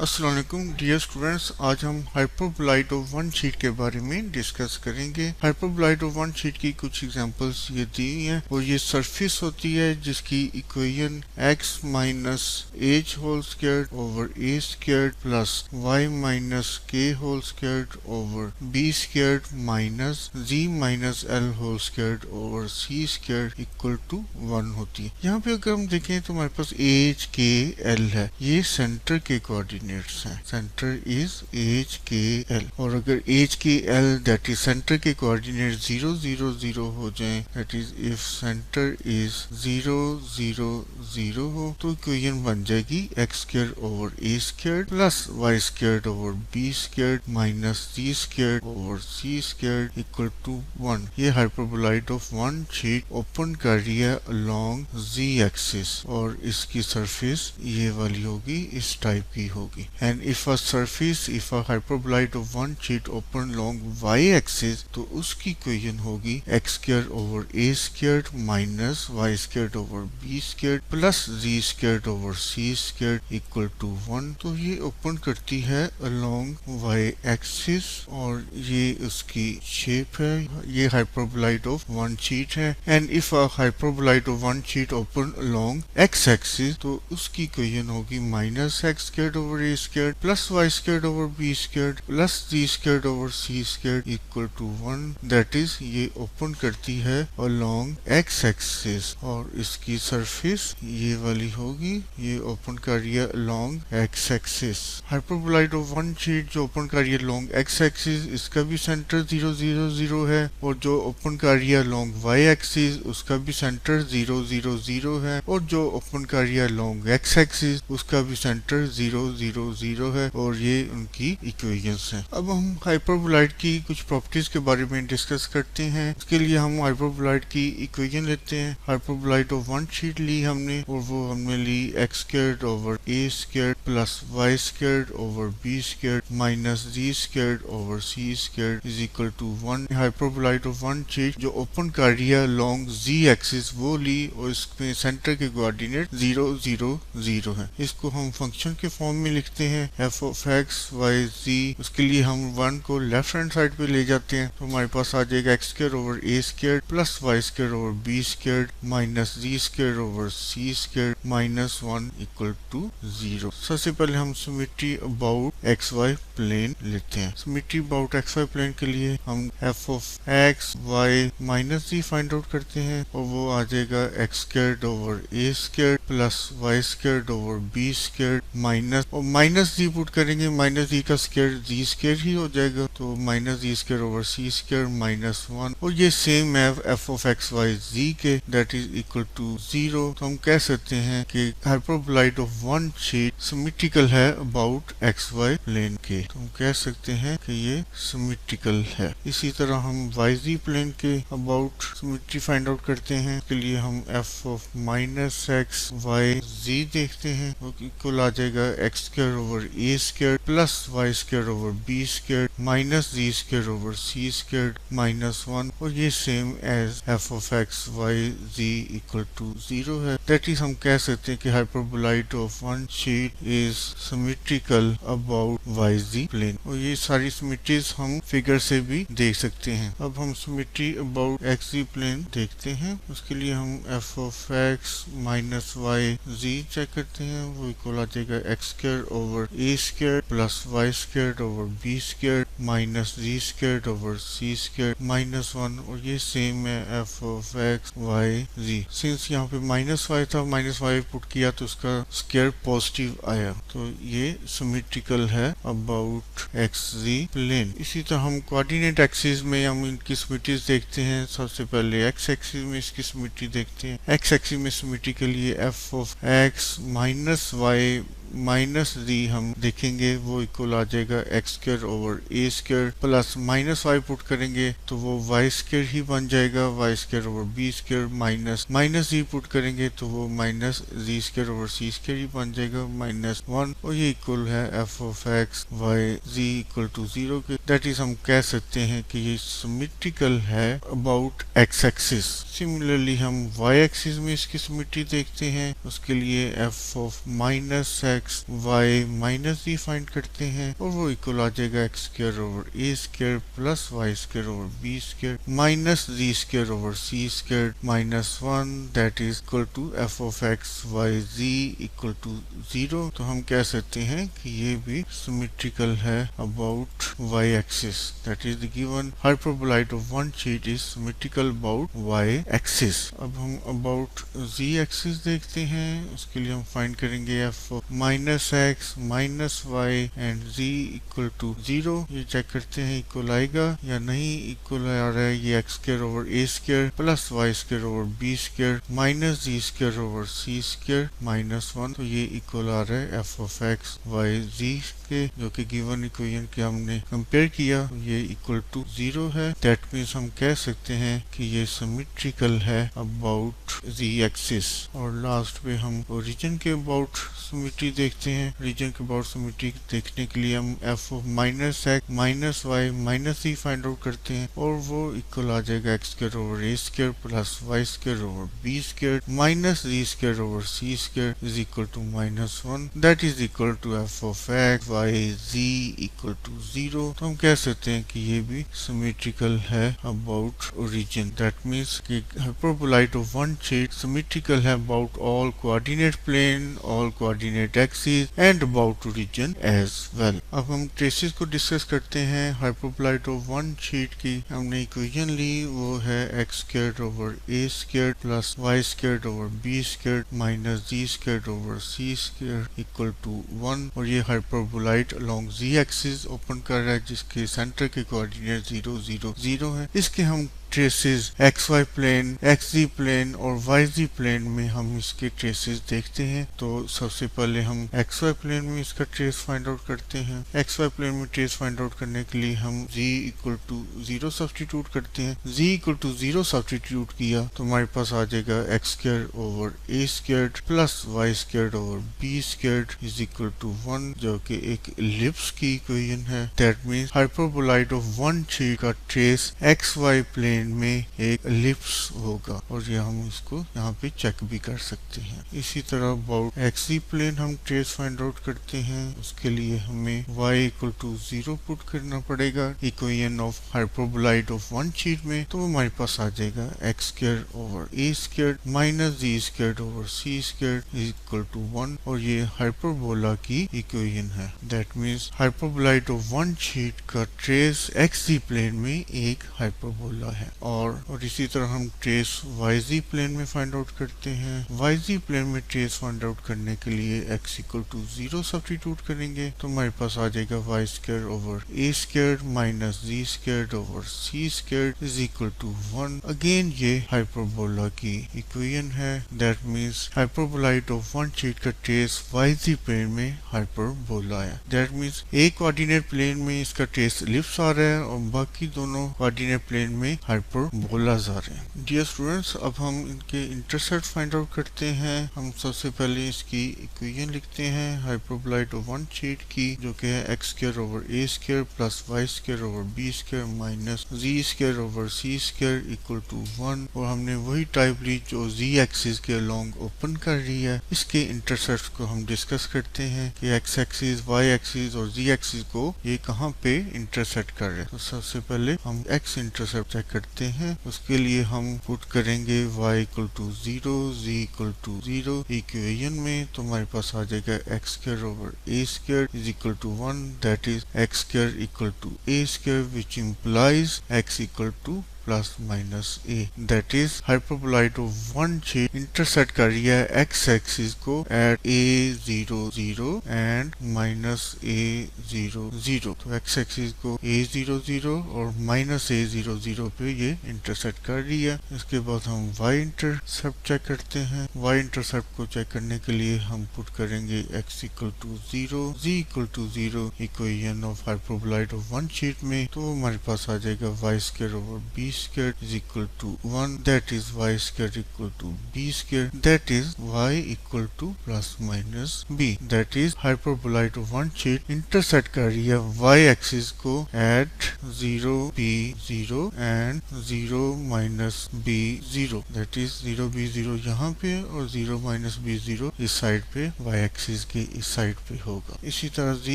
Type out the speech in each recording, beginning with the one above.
अस्सलाम वालेकुम dear students, आज हम हाइपरबोलॉइड ऑफ वन शीट के बारे में डिस्कस करेंगे। हाइपरबोलॉइड ऑफ वन शीट की कुछ एग्जांपल्स ये दी हैं और ये सरफेस होती है जिसकी equation x minus h whole square over a square plus y minus k whole square over b square minus z minus l whole square over c square equal to 1 होती है। यहाँ पे अगर हम देखें तो हमारे पास एच के एल है, ये सेंटर के कोऑर्डिनेट्स हैं। Centre is h k l और अगर h k l that is centre के कोऑर्डिनेट 0 0 0 हो जाए, that is if centre is 0 0 0 हो तो इक्वेशन बन जाएगी x square over a square plus y square over b square minus c square over c square equal to 1। ये hyperboloid of one sheet open कर रही है अलोंग z एक्सिस और इसकी सरफेस ये वाली होगी, इस टाइप की होगी। And if a surface if a hyperboloid of one sheet open along y axis तो उसकी इक्वेशन होगी x square over a square minus y square over b square plus z square over c square equal to 1। तो ये open करती है along y axis और ये उसकी शेप है। ये हाइपरबोलॉइड ऑफ वन शीट है। And if a hyperboloid of one sheet open along x axis तो उसकी इक्वेशन होगी minus x square over a square plus y square over b square plus z square over c square equal to 1। That is ये open करती है along x axis और इसकी surface ये वाली होगी, ये ओपन कर रही है along x axis. Hyperboloid of one sheet जो ओपन कर रही है अलोंग x एक्सिस, इसका भी सेंटर 0 0 0 है और जो ओपन कर रही है अलोंग y एक्सिस उसका भी सेंटर 0 0 0 है और जो ओपन कर रही है अलोंग x एक्सिस उसका भी सेंटर 0 0 0 है और ये उनकी इक्वेशंस हैं। अब हम हाइपरबोलॉइड की कुछ प्रॉपर्टीज के बारे में डिस्कस करते हैं। इसके लिए हम हाइपरबोलॉइड की इक्वेशन लेते हैं। हाइपरबोलॉइड ऑफ वन शीट ली हमने और वो हमने ली x square over a square plus y square over b square minus z square over c square is equal to 1। Hyperboloid of one sheet जो ओपन कर रही है अलोंग z एक्सिस वो ली और इसमें सेंटर के कोऑर्डिनेट 0 0 0 है। इसको हम फंक्शन के फॉर्म में लिखते हैं f of x y z। उसके लिए हम 1 को लेफ्ट हैंड साइड पे ले जाते हैं तो हमारे पास आ जाएगा x square over a square plus y square over b square minus z square over c square minus 1 equal to 0। सबसे पहले हम symmetry about x y plane लेते हैं। Symmetry about x y plane के लिए हम f of x y minus z find out करते हैं और वो आ जाएगा x square over a square plus y square over b square minus और माइनस जी पुट करेंगे, माइनस जी का स्क्वायर जी स्क्वायर ही हो जाएगा तो minus z square over c square minus 1 और ये सेम है f of x y z के दैट इज इक्वल टू 0। तो हम कह सकते हैं कि hyperboloid of one sheet symmetrical है अबाउट एक्स वाई प्लेन के। तो हम कह सकते हैं कि ये सिमेट्रिकल है। इसी तरह हम वाई जी प्लेन के अबाउट सिमेट्री फाइंड आउट करते हैं। के लिए हम f of minus x y z देखते हैं वो इक्वल आ जाएगा x square over a square plus y square over b square minus z square over c square minus 1 और ये same as f of x y z equal to 0 है। That is हम कह सकते हैं कि hyperboloid of one sheet is symmetrical about y z plane और ये सारी सिमेट्रीज हम फिगर से भी देख सकते हैं। अब हम symmetry about x z plane देखते हैं। उसके लिए हम f of x minus y z check करते हैं वो इक्वल आ जाएगा x square over a square plus y square over b square minus z square over c square minus 1 और ये सेम है f of x y z. Since यहाँ पे माइनस वाई था, माइनस वाई पुट किया तो उसका स्क्वायर पॉजिटिव आया तो ये सिमेट्रिकल है अबाउट एक्स जी प्लेन। इसी तरह हम कोऑर्डिनेट एक्सिस में हम इनकी सिमेट्रीज देखते हैं। सबसे पहले एक्स एक्सिस में इसकी सिमेट्री देखते हैं। एक्स एक्सिस में सिमेट्री के लिए f of x minus y minus d हम देखेंगे वो इक्वल आ जाएगा x square over a square plus minus y put करेंगे तो वो वाई स्क्वायर ही बन जाएगा, y square over b square minus minus z put करेंगे तो वो minus z square over c square ही बन जाएगा माइनस 1 और ये इक्वल है f of x y z equal to 0 के। दैट इज हम कह सकते हैं कि ये सिमेट्रिकल है अबाउट एक्स एक्सिस। सिमिलरली हम वाई एक्सिस में इसकी सिमेट्री देखते हैं। उसके लिए f of minus x x y minus z find करते हैं और वो इक्वल आ जाएगा x square over a square plus y square over b square minus z square over c square minus 1 that is equal to f of x y z equal to 0। तो हम कह सकते हैं कि ये भी सिमेट्रिकल है about y axis, that is the given hyperboloid of one sheet is symmetrical about y axis. अब हम अबाउट जी एक्सिस देखते हैं, उसके लिए हम फाइंड करेंगे f minus x minus y and z equal to 0। ये चेक करते हैं इक्वल आएगा या नहीं। इक्वल आ रहा है ये x square over a square plus y square over b square minus z square over c square minus 1। तो ये इक्वल आ रहा है f of x y z के, जो कि गिवन इक्वेशन के हमने कंपेयर किया, ये इक्वल टू 0 है। दैट मीन्स हम कह सकते हैं कि ये सिमेट्रिकल है अबाउट जी एक्सिस। और लास्ट में हम ओरिजिन के अबाउट सिमेट्री देखते हैं। रीजन के अबाउट सिमेट्री देखने के लिए हम f of minus x minus y minus z find out करते हैं और वो इक्वल आ जाएगा x square over a square plus y square over b square minus z square over c square is equal to minus 1 that is equal to f of x y z equal to 0। तो हम कह सकते हैं कि ये भी symmetrical है about origin. That means कि hyperboloid of one sheet symmetrical है about all coordinate plane, all coordinate axis and about origin as well. अब हम ट्रेसेस को डिस्कस करते हैं। हाइपरबोलॉइड ऑफ वन शीट की हमने इक्वेशन ली, वो है x squared over a squared plus y squared over b squared minus z squared over c square equal to 1। और ये hyperboloid along z axis open कर रहा है जिसके सेंटर के कोऑर्डिनेट 0 0 0 है। इसके हम traces x y plane, x z plane और वाई जी प्लेन में हम इसके ट्रेसेस देखते हैं। तो सबसे पहले हम एक्स वाई प्लेन में इसका ट्रेस फाइंड आउट करते हैं। एक्स वाई प्लेन में ट्रेस फाइंड आउट करने के लिए हम z इक्वल टू 0 सब्स्टिट्यूट करते हैं। z इक्वल टू 0 सब्स्टिट्यूट किया तो हमारे पास आ जाएगा x square over a square plus y square over b square is equal to 1, जो कि एक इलिप्स की इक्वेशन है। That means hyperboloid of one sheet का ट्रेस एक्स वाई प्लेन में एक एलिप्स होगा और ये हम इसको यहाँ पे चेक भी कर सकते हैं। इसी तरह अबाउट एक्स जी प्लेन हम ट्रेस फाइंड आउट करते हैं। उसके लिए हमें y इक्वल टू 0 पुट करना पड़ेगा equation of hyperboloid of one sheet में। तो हमारे पास आ जाएगा x square over a square minus z square over c square is equal to 1 और ये हाइपरबोला की इक्वेशन है। That means hyperboloid of one sheet का ट्रेस एक्स जी प्लेन में एक हाइपरबोला है। और इसी तरह हम ट्रेस वाई जी प्लेन में फाइंड आउट करते हैं। वाई जी प्लेन में ट्रेस फाइंड आउट करने के लिए x इक्वल टू 0 सब्स्टिट्यूट करेंगे तो हमारे पास आ जाएगा y square over a square minus z square over c square is equal to 1। Again ये हाइपरबोला की इक्वेशन है। That means hyperboloid of one sheet का ट्रेस वाई जी प्लेन में हाइपरबोला है। दैट मीन्स एक कोऑर्डिनेट प्लेन में इसका trace ellipse आ रहा है और बाकी दोनों कोऑर्डिनेट प्लेन में हाइपरबोलाज आ रहे हैं। डियर स्टूडेंट्स, अब हम इनके इंटरसेप्ट फाइंड आउट करते हैं। हम सबसे पहले इसकी इक्वेशन लिखते हैं हाइपरबोलॉइड ऑफ वन शीट की, जो कि है x square over a square plus y square over b square minus z square over c square equal to 1। और हमने वही टाइप ली जो जी एक्सिस के अलोंग ओपन कर रही है। इसके इंटरसेप्ट को हम डिस्कस करते हैं कि एक्स एक्सिस, वाई एक्सिस और जी एक्सिस को ये कहाँ पे इंटरसेक्ट कर रहे हैं। तो सबसे पहले हम एक्स इंटरसेप्ट चेक करते हैं। उसके लिए हम पुट करेंगे y equal to 0, z equal to 0 equation में। तो हमारे पास आ जाएगा x square over a square is equal to 1, that is x square equal to a square which implies x equal to plus minus a. That is hyperboloid of one sheet intersect कर रही है x axis को at a0 0 and minus a0 0। तो x axis को a0 0 और minus a0 0 पे ये intersect कर रही है। इसके बाद हम y इंटरसेप्ट चेक करते हैं। y इंटरसेप्ट को चेक करने के लिए हम पुट करेंगे x equal to 0, z equal to 0 equation of hyperboloid of one sheet में। तो हमारे पास आ जाएगा y square over b square is equal to 1, that is y square equal to b square, that is y equal to plus minus b. That is hyperbolite of one sheet intersect कर रही है y axis को at 0 b 0 and 0 minus b 0, that is 0 b 0 यहाँ पे और 0 minus b 0 इस side पे y axis के इस साइड पे होगा। इसी तरह z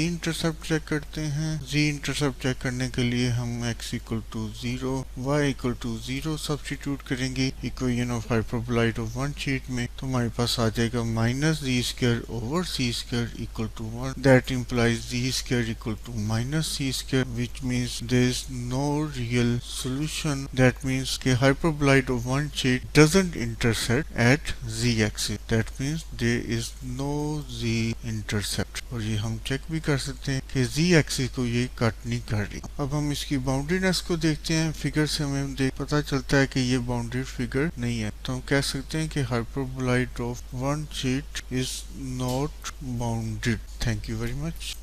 इंटरसेप्ट चेक करते हैं। z इंटरसेप्ट चेक करने के लिए हम x equal to 0 y equal to 0 substitute करेंगे equation of hyperboloid of one sheet में, तो हमारे पास आ जाएगा minus z square over c square equal to 1, that implies z square equal to minus c square, which means there is no real solution. That means के hyperboloid of one sheet doesn't intersect at z axis, that means there is no z intercept. और ये हम check भी कर सकते हैं कि z axis को ये कट नहीं कर रही। अब हम इसकी बाउंड्रीनेस को देखते हैं। फिगर से हमें पता चलता है कि ये बाउंड्री फिगर नहीं है, तो हम कह सकते हैं कि hyperboloid of one sheet is not bounded. Thank you very much.